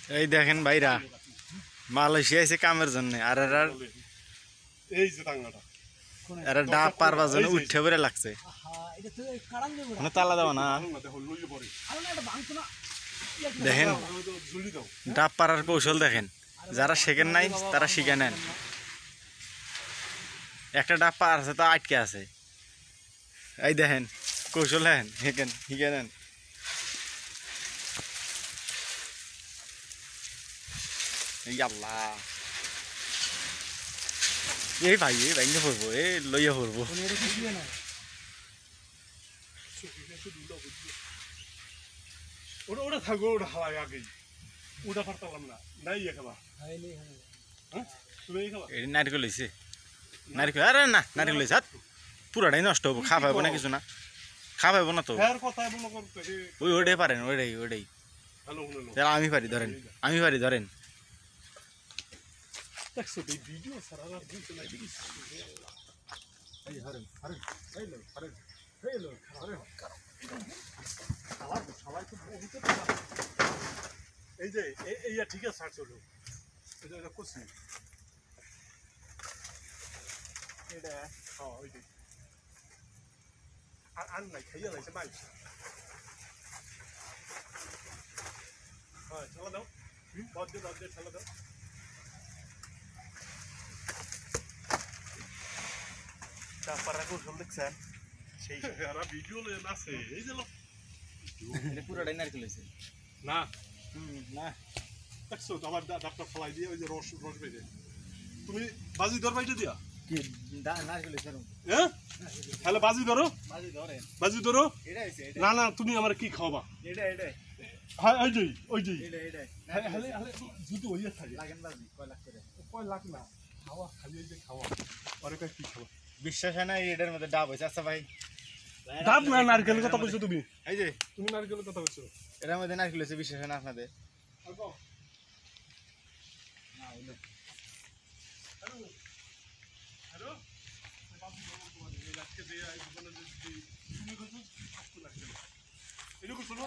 এই দেখেন ভাইরা মালয়েশিয়া এসে কামের জন্য আর এই যে টাঙ্গাটা এরা ডাব পারবার জন্য উঠে পড়ে লাগছে তালা দেওয়া না দেখেন ডাব পাড়ার কৌশল দেখেন যারা শেখেন নাই তারা শিখে নেন একটা ডাব পার আছে তা আটকে আছে এই দেখেন কৌশল হেন হেকেন শিখে নেন আল্লাহ এই ভাই এই ভাইঙ্গে পড়বো এই লইয়া পড়বো ওটা থাকবো ওটা হাওয়াই আগেই ওটা পারতাম না নাই খাবা তুমি খাবা এই নারকেল হয়েছে নারকেল আরে না নারকেল হয়েছে পুরাটাই নষ্ট হবো খা পাইবো না কিছু না খা পাইবো না তো ওই ওটাই পারেন ওইটাই ওইটাই আমি পারি ধরেন আমি পারি ধরেন এই যে এইয়া ঠিক আছে স্যার চলো এটা করছি এটা হ্যাঁ ওইটাই আর আন নাই খাইয়া লাইছে মাল হ্যাঁ চালা দাও বদ্ধ চালা দাও তারপরে কৌশল দেখছেন সেই আর ভিডিও আছে এই যে পুরাটাই নারকেল হয়েছে না না দেখছো আমার ডাক্তার ফেলাই দিয়ে ওই যে রস বেঁধে তুমি বাজি ধর বাইটা দিয়া কি নারকেল হয়েছে হ্যাঁ তাহলে বাজি ধরো বাজি ধরো এটা না না তুমি আমার কি খাওয়াবা এটা হ্যাঁ ওই যে এটা হলে যদি ওই থাকে লাগেন বাজি কয় লাখ না খাওয়া খালি এই যে খাওয়া পরে কয় কি খাওয়া বিশ্বাস হয় না এটার মধ্যে ডাব হয়েছে আচ্ছা ভাই ডাব না নারকেলের কথা বলছো তুমি এই যে তুমি নারকেলের কথা বলছো এটার মধ্যে নারকেল হয়েছে বিশ্বাস হয় না আপনাদের এরকম শোনো